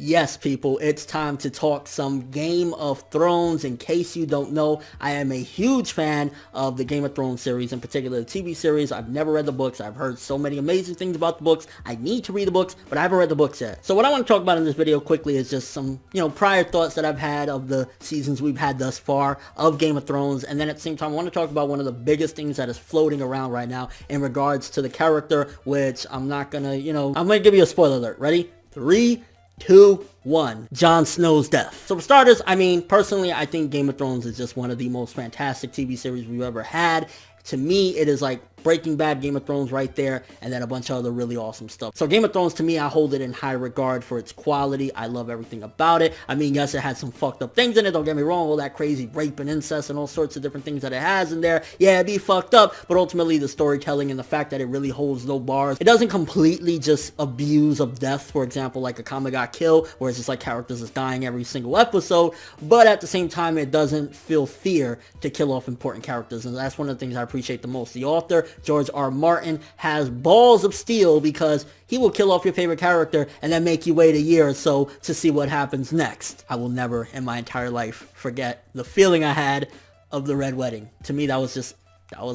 Yes, people, it's time to talk some Game of Thrones. In case you don't know, I am a huge fan of the Game of Thrones series, in particular the TV series. I've never read the books. I've heard so many amazing things about the books. I need to read the books, but I haven't read the books yet. So what I want to talk about in this video quickly is just some, prior thoughts that I've had of the seasons we've had thus far of Game of Thrones. And then at the same time, I want to talk about one of the biggest things that is floating around right now in regards to the character, which I'm not gonna, I'm gonna give you a spoiler alert. Ready? 3, 2, 1. Jon Snow's death. So for starters, personally, I think Game of Thrones is just one of the most fantastic TV series we've ever had. To me, it is like Breaking Bad, Game of Thrones right there, and then a bunch of other really awesome stuff. So Game of Thrones, to me, I hold it in high regard for its quality. I love everything about it. Yes, it had some fucked up things in it, don't get me wrong, all that crazy rape and incest and all sorts of different things that it has in there. Yeah, it'd be fucked up, but ultimately the storytelling and the fact that it really holds no bars. It doesn't completely just abuse of death, for example, like a Kamiga Kill, where it's just like characters is dying every single episode, but at the same time, it doesn't feel fear to kill off important characters, and that's one of the things I appreciate the most. The author, George R. Martin, has balls of steel because he will kill off your favorite character and then make you wait a year or so to see what happens next. I will never in my entire life forget the feeling I had of the Red Wedding. To me, that was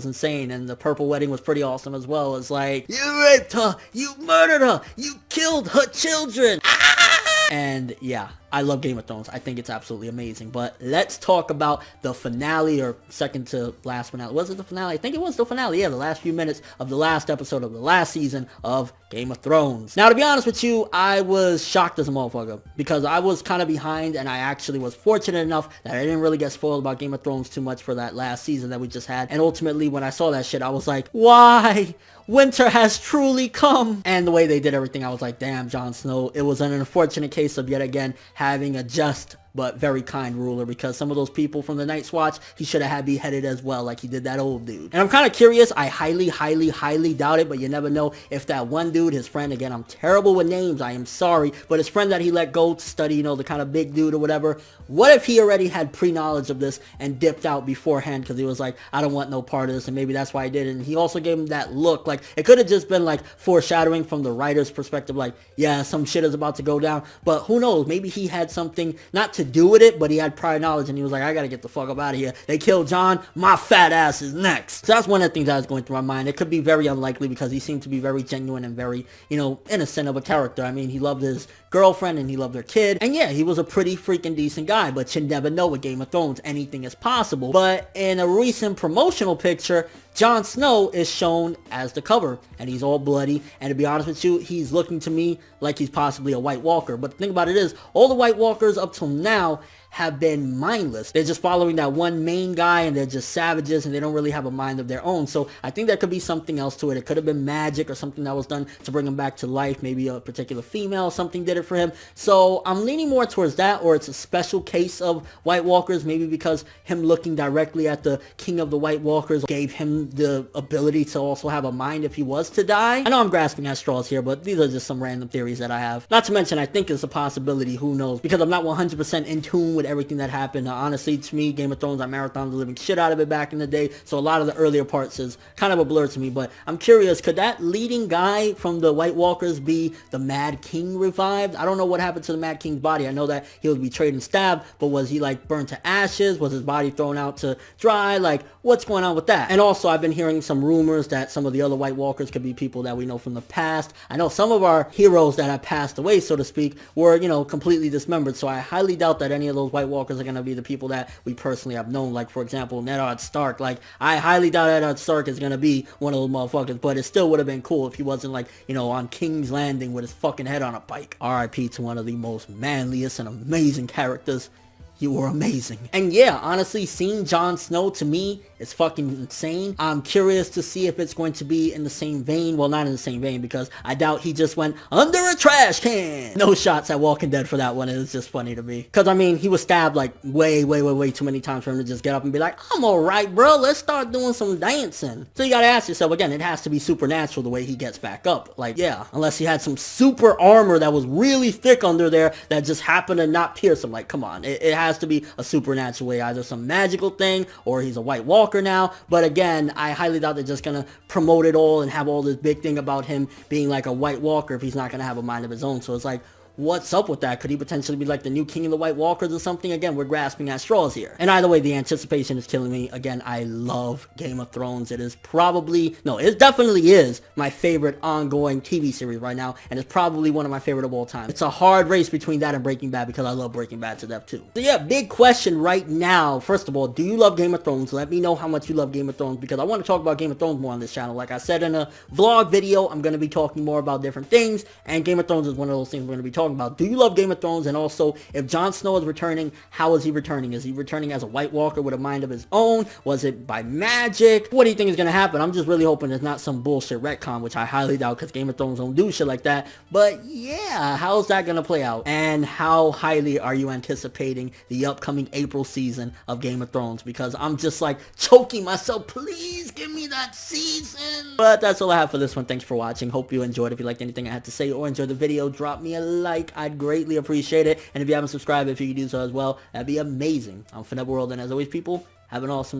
insane. And the Purple Wedding was pretty awesome as well. It's like, you raped her, you murdered her, you killed her children. And yeah, I love Game of Thrones. I think it's absolutely amazing. But let's talk about the finale, or second to last finale. Was it the finale? I think it was the finale. Yeah, the last few minutes of the last episode of the last season of Game of Thrones. Now, to be honest with you, I was shocked as a motherfucker because I was kind of behind, and I actually was fortunate enough that I didn't really get spoiled about Game of Thrones too much for that last season that we just had. And ultimately, when I saw that shit, I was like, why? Winter has truly come. And the way they did everything, I was like, damn, Jon Snow. It was an unfortunate case of, yet again, having a just but very kind ruler, because some of those people from the Night's Watch, he should have had beheaded as well, like he did that old dude. And I'm kind of curious, I highly doubt it, but you never know, if that one dude, his friend, again, I'm terrible with names, I am sorry, but his friend that he let go to study, the kind of big dude or whatever, what if he already had pre-knowledge of this and dipped out beforehand because he was like, I don't want no part of this, and maybe that's why he did it. And he also gave him that look, like it could have just been like foreshadowing from the writer's perspective, like, yeah, some shit is about to go down, but who knows, maybe he had something not to do with it, but he had prior knowledge and he was like, I gotta get the fuck up out of here. They killed Jon, my fat ass is next. So that's one of the things that was going through my mind. It could be very unlikely because he seemed to be very genuine and very, innocent of a character. He loved his girlfriend and he loved their kid. And yeah, he was a pretty freaking decent guy, but you never know with Game of Thrones. Anything is possible. But in a recent promotional picture, Jon Snow is shown as the cover, and he's all bloody, and to be honest with you, he's looking to me like he's possibly a White Walker. But the thing about it is, all the White Walkers up till now have been mindless. They're just following that one main guy, and they're just savages, and they don't really have a mind of their own. So I think there could be something else to it. It could have been magic or something that was done to bring him back to life. Maybe a particular female, something did it for him. So I'm leaning more towards that, or it's a special case of White Walkers, maybe because him looking directly at the king of the White Walkers gave him the ability to also have a mind if he was to die. I know I'm grasping at straws here, but these are just some random theories that I have. Not to mention, I think it's a possibility, who knows, because I'm not 100% in tune with everything that happened. Honestly, to me, Game of Thrones, I marathoned the living shit out of it back in the day, so a lot of the earlier parts is kind of a blur to me, but I'm curious, could that leading guy from the White Walkers be the Mad King revived? I don't know what happened to the Mad King's body. I know that he was betrayed and stabbed, but was he like burned to ashes? Was his body thrown out to dry? Like, what's going on with that? And also, I've been hearing some rumors that some of the other White Walkers could be people that we know from the past. I know some of our heroes that have passed away, so to speak, were, completely dismembered, so I highly doubt that any of those White Walkers are going to be the people that we personally have known. Like, for example, Ned Stark. Like, I highly doubt Ned Stark is going to be one of those motherfuckers, but it still would have been cool if he wasn't like, on King's Landing with his fucking head on a pike. R.I.P. to one of the most manliest and amazing characters. You were amazing. And yeah, honestly, seeing Jon Snow to me is fucking insane. I'm curious to see if it's going to be in the same vein. Well, not in the same vein, because I doubt he just went under a trash can. No shots at Walking Dead for that one. It was just funny to me. Because, he was stabbed like way too many times for him to just get up and be like, I'm alright, bro. Let's start doing some dancing. So you gotta ask yourself, again, it has to be supernatural the way he gets back up. Like, yeah, unless he had some super armor that was really thick under there that just happened to not pierce him. Like, come on. It has to be a supernatural way, either some magical thing or he's a White Walker now. But again, I highly doubt they're just gonna promote it all and have all this big thing about him being like a White Walker if he's not gonna have a mind of his own. So it's like, what's up with that? Could he potentially be like the new King of the White Walkers or something? Again, we're grasping at straws here. And either way, the anticipation is killing me. Again, I love Game of Thrones. It is probably, no, it definitely is my favorite ongoing TV series right now, and it's probably one of my favorite of all time. It's a hard race between that and Breaking Bad because I love Breaking Bad to death too. So yeah, big question right now. First of all, do you love Game of Thrones? Let me know how much you love Game of Thrones, because I want to talk about Game of Thrones more on this channel. Like I said in a vlog video, I'm going to be talking more about different things, and Game of Thrones is one of those things we're going to be talking about. Do you love Game of Thrones? And also, if Jon Snow is returning, how is he returning? Is he returning as a White Walker with a mind of his own? Was it by magic? What do you think is going to happen? I'm just really hoping it's not some bullshit retcon, which I highly doubt because Game of Thrones don't do shit like that. But yeah, how's that going to play out? And how highly are you anticipating the upcoming April season of Game of Thrones? Because I'm just like choking myself. Please give me that season. But that's all I have for this one. Thanks for watching. Hope you enjoyed. If you liked anything I had to say or enjoyed the video, drop me a like. I'd greatly appreciate it. And if you haven't subscribed, if you could do so as well, that'd be amazing. I'm ForneverWorld, and as always, people, have an awesome day.